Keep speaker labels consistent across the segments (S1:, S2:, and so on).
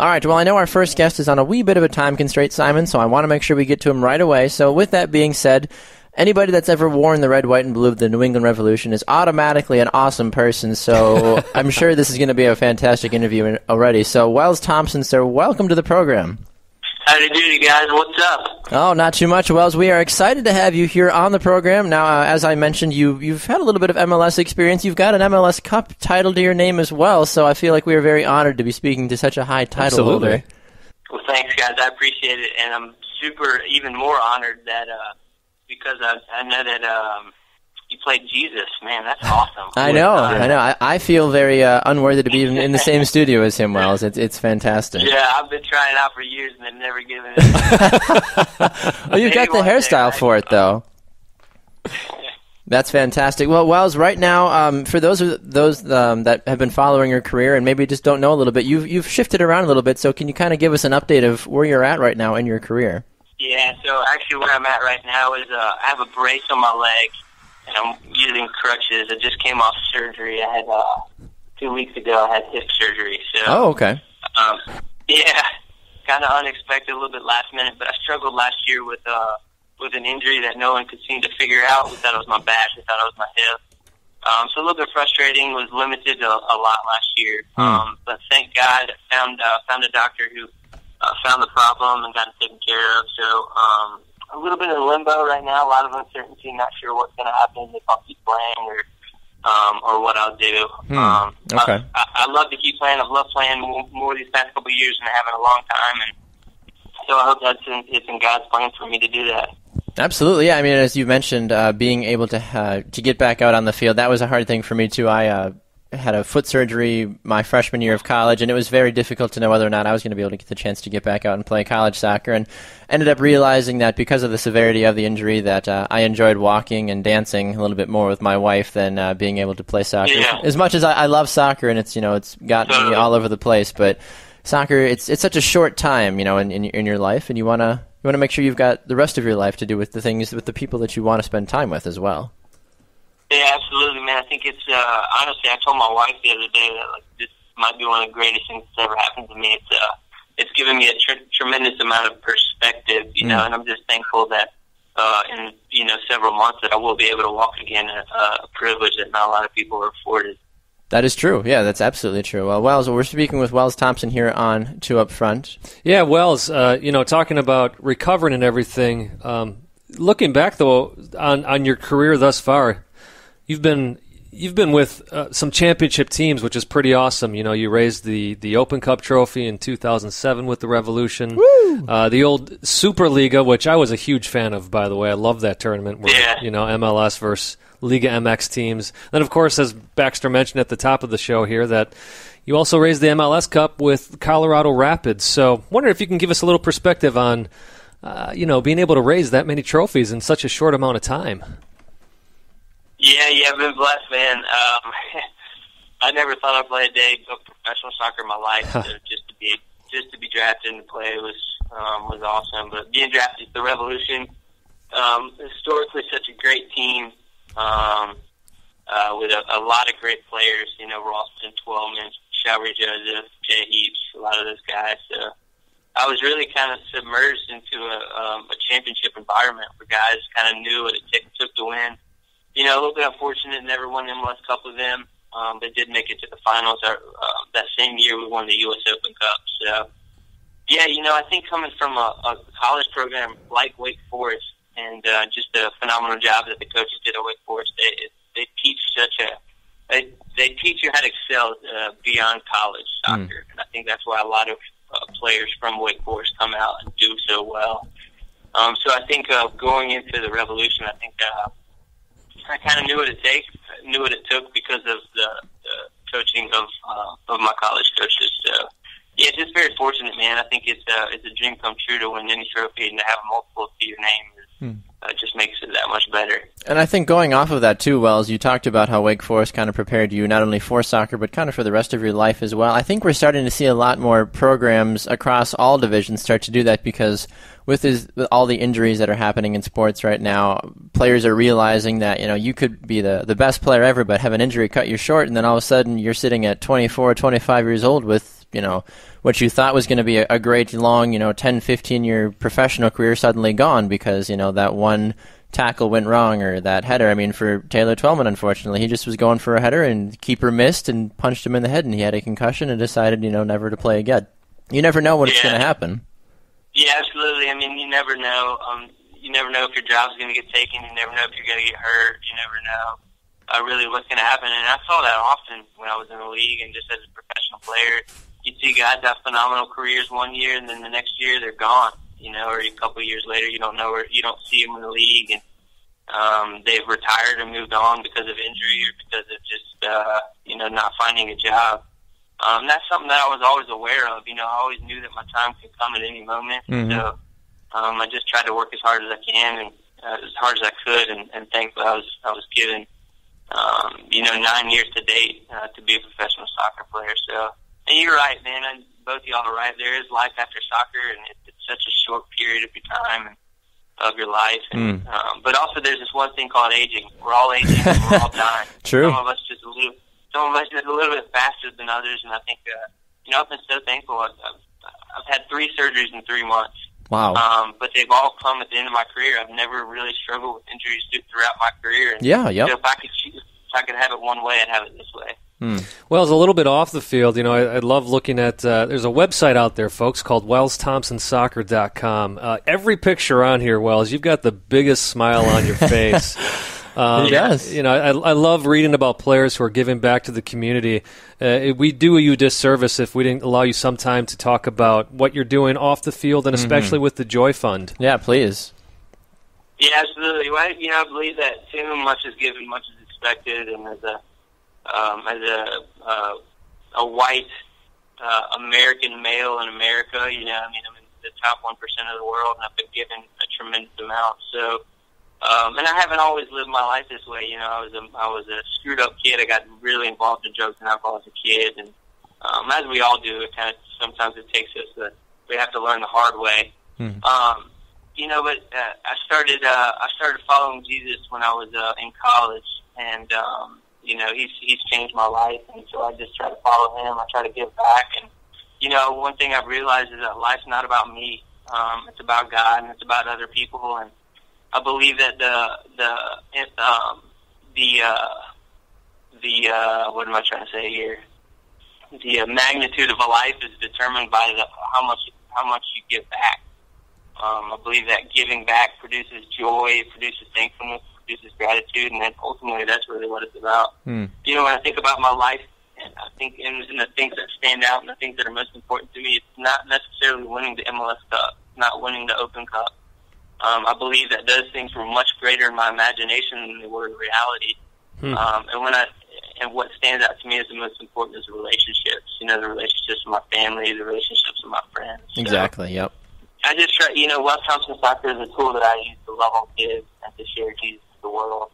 S1: All right, well, I know our first guest is on a wee bit of a time constraint, Simon, so I want to make sure we get to him right away. So with that being said, anybody that's ever worn the red, white, and blue of the New England Revolution is automatically an awesome person, so I'm sure this is going to be a fantastic interview already. So, Wells Thompson, sir, welcome to the program.
S2: How do you do, you guys? What's up?
S1: Oh, not too much, Wells. We are excited to have you here on the program. Now, as I mentioned, you've had a little bit of MLS experience. You've got an MLS Cup title to your name as well, so I feel like we are very honored to be speaking to such a high title holder.
S2: Well, thanks, guys. I appreciate it, and I'm even more honored that because I know that you played Jesus. Man, that's awesome.
S1: I know. I feel very unworthy to be in the same studio as him, Wells. It's fantastic.
S2: Yeah, I've been trying out for years and they've never given it.
S1: Well, you've got the hairstyle for it, though. That's fantastic. Well, Wells, right now, for those that have been following your career and maybe just don't know a little bit, you've shifted around a little bit. So can you kind of give us an update of where you're at right now in your career?
S2: Yeah. So actually, where I'm at right now is I have a brace on my leg. And I'm using crutches. I just came off surgery. I had 2 weeks ago. I had hip surgery. So,
S1: okay.
S2: Yeah, kind of unexpected, a little bit last minute. But I struggled last year with an injury that no one could seem to figure out. We thought it was my back. We thought it was my hip. So a little bit frustrating. Was limited a lot last year. But thank God, I found a doctor who found the problem and got it taken care of. So. A little bit in limbo right now, a lot of uncertainty, not sure what's going to happen, if I'll keep playing or what I'll do.
S1: Okay.
S2: I love to keep playing. I've loved playing more these past couple of years than I have in a long time, and so I hope it's in God's plan for me to do that.
S1: Absolutely, yeah. I mean, as you mentioned, being able to get back out on the field, that was a hard thing for me too. I had a foot surgery my freshman year of college, and it was very difficult to know whether or not I was going to be able to get the chance to get back out and play college soccer, and ended up realizing that because of the severity of the injury that I enjoyed walking and dancing a little bit more with my wife than being able to play soccer.
S2: Yeah.
S1: As much as I love soccer, and it's gotten me all over the place, but soccer, it's such a short time, in your life, and you want to make sure you've got the rest of your life to do with the people that you want to spend time with as well.
S2: Yeah, absolutely, man. I think it's honestly, I told my wife the other day that this might be one of the greatest things that's ever happened to me. It's given me a tremendous amount of perspective, and I'm just thankful that in several months that I will be able to walk again, a privilege that not a lot of people are afforded.
S1: That is true. Yeah, that's absolutely true. Well, Wells, we're speaking with Wells Thompson here on Two Up Front.
S3: Yeah, Wells, talking about recovering and everything. Looking back though on your career thus far. You've been with some championship teams, which is pretty awesome. You raised the Open Cup trophy in 2007 with the Revolution.
S1: Woo!
S3: The old Superliga, which I was a huge fan of, by the way. I love that tournament where MLS versus Liga MX teams. Then, of course, as Baxter mentioned at the top of the show here, that you also raised the MLS Cup with Colorado Rapids. So, wonder if you can give us a little perspective on, being able to raise that many trophies in such a short amount of time.
S2: Yeah, I've been blessed, man. I never thought I'd play a day of professional soccer in my life. So just to be drafted and play was awesome. But being drafted to the Revolution, historically such a great team with a lot of great players. Ralston, Twellman, Showery Joseph, Jay Heaps, a lot of those guys. So I was really kind of submerged into a championship environment where guys kind of knew what it took to win. A little bit unfortunate, never won the MLS Cup with them. They did make it to the finals. That same year, we won the U.S. Open Cup. So, yeah, I think coming from a college program like Wake Forest and just a phenomenal job that the coaches did at Wake Forest, they teach they teach you how to excel beyond college soccer. And I think that's why a lot of players from Wake Forest come out and do so well. So I think going into the Revolution, I think I kind of knew what it took because of the coaching of my college coaches. So, yeah, just very fortunate, man. I think it's a dream come true to win any trophy and to have multiple to your name. Just makes it that much better.
S1: And I think going off of that too, Wells, you talked about how Wake Forest kind of prepared you not only for soccer but kind of for the rest of your life as well. I think we're starting to see a lot more programs across all divisions start to do that because with all the injuries that are happening in sports right now, players are realizing that you could be the best player ever but have an injury cut you short, and then all of a sudden you're sitting at 24, 25 years old with what you thought was going to be a great long, 10, 15-year professional career suddenly gone because, that one tackle went wrong or that header. I mean, for Taylor Twellman, unfortunately, he just was going for a header and the keeper missed and punched him in the head and he had a concussion and decided, never to play again. You never know what's going to happen.
S2: Yeah, absolutely. I mean, you never know. You never know if your job's going to get taken. You never know if you're going to get hurt. You never know really what's going to happen. And I saw that often when I was in the league and just as a professional player. You see guys have phenomenal careers one year, and then the next year they're gone. Or a couple of years later, you don't see them in the league, and they've retired and moved on because of injury or because of just not finding a job. That's something that I was always aware of. I always knew that my time could come at any moment. Mm-hmm. So I just tried to work as hard as I can and as hard as I could, and thankfully I was given 9 years to date to be a professional soccer player. So. And you're right, man. And both of y'all are right. There is life after soccer, and it's such a short period of your time and of your life. And, but also, there's this one thing called aging. We're all aging. And we're all dying.
S1: True.
S2: Some of us just a little bit faster than others. And I think, I've been so thankful. I've had 3 surgeries in 3 months.
S1: Wow.
S2: But they've all come at the end of my career. I've never really struggled with injuries throughout my career. And,
S1: yeah. Yep.
S2: If I could have it one way, I'd have it this way.
S3: Well, it's a little bit off the field. I love looking at there's a website out there, folks, called WellsThompsonSoccer.com. Every picture on here, Wells, you've got the biggest smile on your face.
S1: Yes.
S3: I love reading about players who are giving back to the community. We do you a disservice if we didn't allow you some time to talk about what you're doing off the field and especially with the Joy Fund.
S1: Yeah, please.
S2: Yeah, absolutely. Well, I believe that too. Much is given, much is expected, and as a white American male in America, I'm in the top 1% of the world, and I've been given a tremendous amount. So, and I haven't always lived my life this way. I was a screwed up kid. I got really involved in drugs and alcohol as a kid, and as we all do, sometimes it takes us we have to learn the hard way. But I started following Jesus when I was in college, and he's changed my life, and so I just try to follow him. I try to give back, and one thing I've realized is that life's not about me. It's about God, and it's about other people, and I believe that what am I trying to say here? The magnitude of a life is determined by how much you give back. I believe that giving back produces joy, produces thankfulness, produces gratitude, and then ultimately that's really what it's about. When I think about my life, and I think in the things that stand out and the things that are most important to me, it's not necessarily winning the MLS Cup, not winning the Open Cup. I believe that those things were much greater in my imagination than they were in reality. And what stands out to me as the most important is the relationships. The relationships with my family, the relationships with my friends.
S1: Exactly. Yep.
S2: I just try. Wells Thompson Soccer is a tool that I use to love on kids and to share Jesus with the world.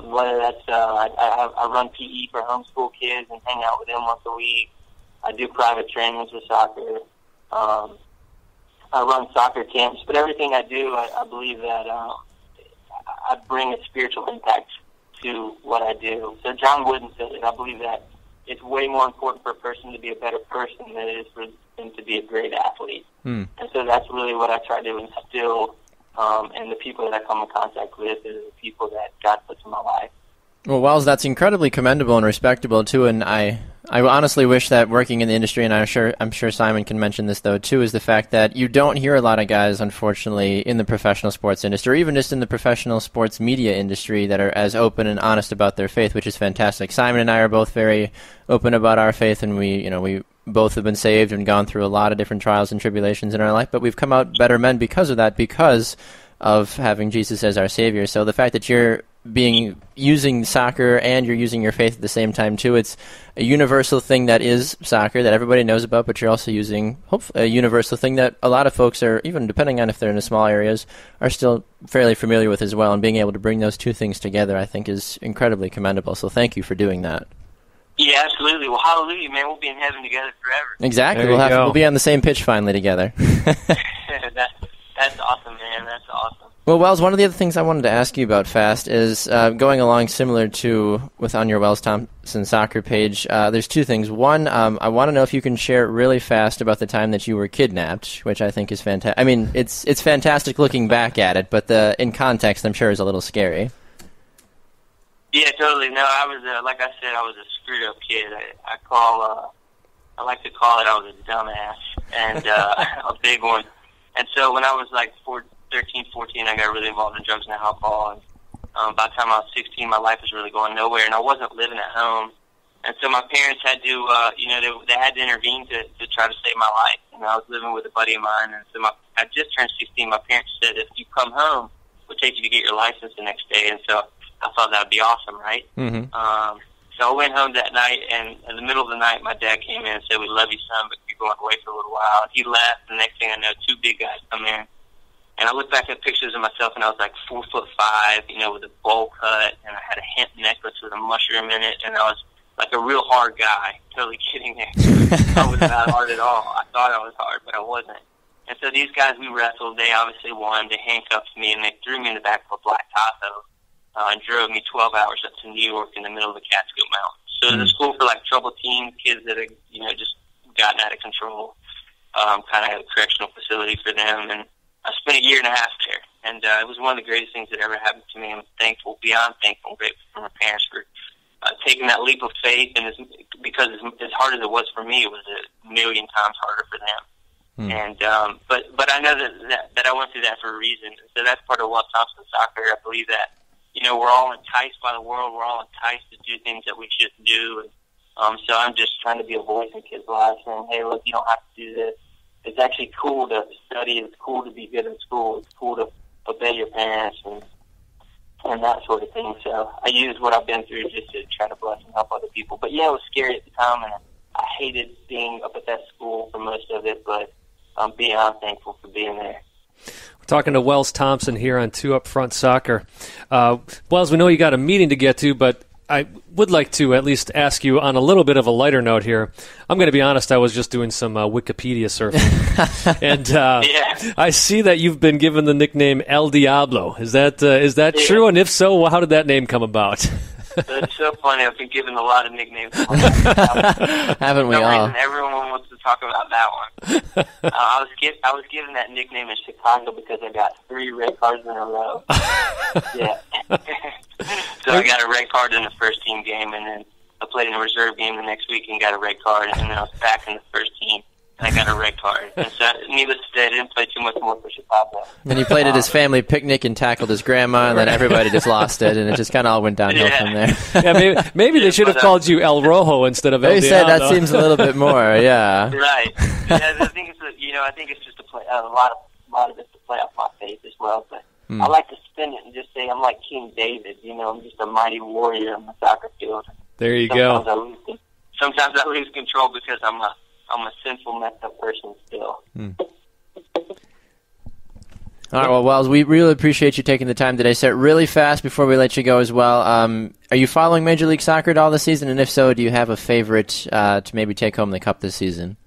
S2: Whether that's I run PE for homeschool kids and hang out with them once a week. I do private trainings with soccer. I run soccer camps, but everything I do, I believe that I bring a spiritual impact to what I do. So John Wooden said it. I believe that it's way more important for a person to be a better person than it is for them to be a great athlete. And so that's really what I try to instill in the people that I come in contact with, and the people that God puts in my life.
S1: Well, Wells, that's incredibly commendable and respectable too, and I honestly wish that working in the industry, and I'm sure Simon can mention this though too, is the fact that you don't hear a lot of guys, unfortunately, in the professional sports industry, or even just in the professional sports media industry, that are as open and honest about their faith, which is fantastic. Simon and I are both very open about our faith, and we both have been saved and gone through a lot of different trials and tribulations in our life, but we've come out better men because of that, because of having Jesus as our Savior. So the fact that you're using soccer and you're using your faith at the same time too, it's a universal thing that is soccer that everybody knows about, but you're also using hopefully a universal thing that a lot of folks are, even depending on if they're in the small areas, are still fairly familiar with as well, and being able to bring those two things together I think is incredibly commendable. So thank you for doing that.
S2: Yeah, absolutely. Well, hallelujah, man. We'll be in heaven together forever.
S1: Exactly. We'll be on the same pitch finally together.
S2: That's awesome, man. That's awesome.
S1: Well, Wells, one of the other things I wanted to ask you about fast is going along similar to on your Wells Thompson soccer page. There's two things. One, I want to know if you can share really fast about the time that you were kidnapped, which I think is fantastic. I mean, it's fantastic looking back at it, but in context, I'm sure is a little scary.
S2: Yeah, totally. No, I was like I said, I was a screwed up kid. I like to call it I was a dumbass and a big one. And so when I was like 13, 14, I got really involved in drugs and alcohol. And by the time I was 16, my life was really going nowhere, and I wasn't living at home. And so my parents had to, they had to intervene to try to save my life. And I was living with a buddy of mine, and so I just turned 16. My parents said, if you come home, we'll take you to get your license the next day. And so I thought that would be awesome, right? Mm-hmm. So I went home that night, and in the middle of the night, my dad came in and said, "We love you, son, but you're going away for a little while." He left, and the next thing I know, two big guys come in. And I look back at pictures of myself, and I was like 4'5", with a bowl cut, and I had a hemp necklace with a mushroom in it, and I was like a real hard guy. Totally kidding there. I was not hard at all. I thought I was hard, but I wasn't. And so these guys, we wrestled. They obviously won. They handcuffed me, and they threw me in the back of a black Tahoe and drove me 12 hours up to New York in the middle of the Catskill Mountains. So it was a school for like troubled teens, kids that had, just gotten out of control, kind of a correctional facility for them, and I spent a year and a half there, and it was one of the greatest things that ever happened to me. I'm thankful, beyond thankful, and grateful for my parents for taking that leap of faith, and because as hard as it was for me, it was a million times harder for them. And but I know that I went through that for a reason. So that's part of Wells Thompson soccer. I believe that we're all enticed by the world. We're all enticed to do things that we shouldn't do. And so I'm just trying to be a voice in kids' lives, saying, "Hey, look, you don't have to do this. It's actually cool to study. It's cool to be good in school. It's cool to obey your parents and that sort of thing." So I use what I've been through just to try to bless and help other people. But yeah, it was scary at the time, and I hated being up at that school for most of it, but I'm beyond thankful for being there.
S3: We're talking to Wells Thompson here on 2 Up Front Soccer. Wells, we know you got a meeting to get to, but I would like to at least ask you on a little bit of a lighter note here. I'm going to be honest, I was just doing some Wikipedia surfing. And I see that you've been given the nickname El Diablo. Is that true? And if so, how did that name come about?
S2: It's so funny. I've been given a lot of nicknames.
S1: Haven't we all?
S2: Everyone wants to talk about that one. I was given that nickname in Chicago because I got 3 red cards in a row. Yeah. So I got a red card in the first team game, and then I played in a reserve game the next week and got a red card, and then I was back in the first team. I got a red card. And so, needless to say, I didn't play too much more for Chicago.
S1: Then he played at his family picnic and tackled his grandma, and then everybody just lost it, and it just kind of all went downhill from there.
S3: Yeah, maybe they should have called you El Rojo instead of El Diablo.
S1: They said that seems a little bit more, yeah.
S2: Right. Yeah, I think it's just a lot of it's to play off my faith as well. But I like to spin it and just say I'm like King David. I'm just a mighty warrior on the soccer field.
S3: There you go.
S2: Sometimes I lose control because I'm a sinful, messed up person still.
S1: All right, well, Wells, we really appreciate you taking the time today. So really fast before we let you go as well, are you following Major League Soccer at all this season? And if so, do you have a favorite to maybe take home the cup this season?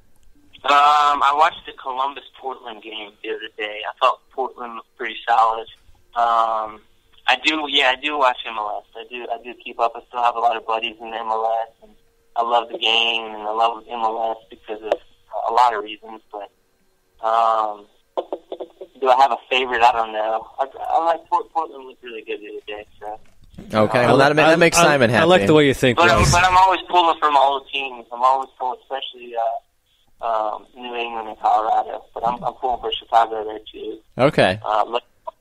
S2: I watched the Columbus-Portland game the other day. I thought Portland looked pretty solid. I do watch MLS. I do keep up. I still have a lot of buddies in the MLS, and I love the game, and I love MLS because of a lot of reasons, but do I have a favorite? I don't know. I like Portland looked really good the other day. So.
S1: Okay, well that makes Simon happy.
S3: I like the way you think.
S2: But I'm always pulling from all the teams. I'm always pulling, especially New England and Colorado. But I'm pulling for Chicago there too.
S1: Okay.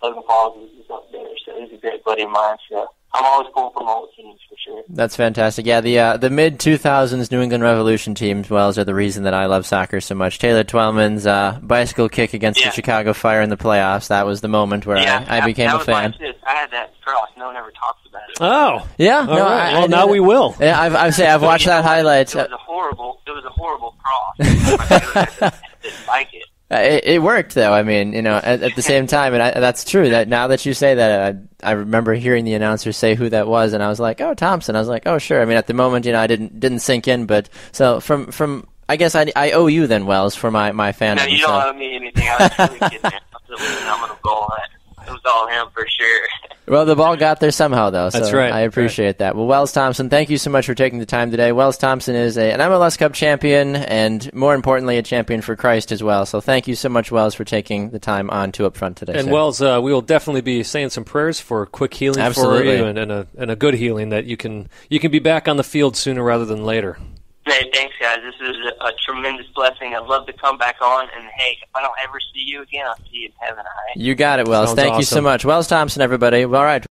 S2: Logan Paul is up there, so he's a great buddy of mine. So I'm always pulling from all the teams for sure.
S1: That's fantastic. Yeah, the mid-2000s New England Revolution teams, Wells, are the reason that I love soccer so much. Taylor Twellman's bicycle kick against the Chicago Fire in the playoffs, that was the moment where I became a fan.
S2: I had that cross. No one ever talks about it.
S3: Oh.
S1: Yeah?
S3: No, right. Now we will.
S1: Yeah, I've watched that highlight.
S2: It was a horrible cross. I didn't like it.
S1: It worked, though. I mean, at the same time, and that's true. That now that you say that, I remember hearing the announcer say who that was, and I was like, "Oh, Thompson." I was like, "Oh, sure." I mean, at the moment, I didn't sink in, but so from I guess I owe you then, Wells, for my fandom.
S2: No, you don't owe me anything. I was really kidding. That was a phenomenal goal. It was all him for sure.
S1: Well, the ball got there somehow, though. So
S3: That's right.
S1: I appreciate that. Well, Wells Thompson, thank you so much for taking the time today. Wells Thompson is an MLS Cup champion and, more importantly, a champion for Christ as well. So thank you so much, Wells, for taking the time on Two Up Front today.
S3: And,
S1: sir.
S3: Wells, we will definitely be saying some prayers for quick healing
S1: Absolutely.
S3: for you and a good healing that you can be back on the field sooner rather than later.
S2: Hey, thanks, guys. This is a tremendous blessing. I'd love to come back on, and, hey, if I don't ever see you again, I'll see you in heaven, all right?
S1: You got it, Wells.
S3: Sounds
S1: Thank you so
S3: awesome.
S1: much. Wells Thompson, everybody. All right.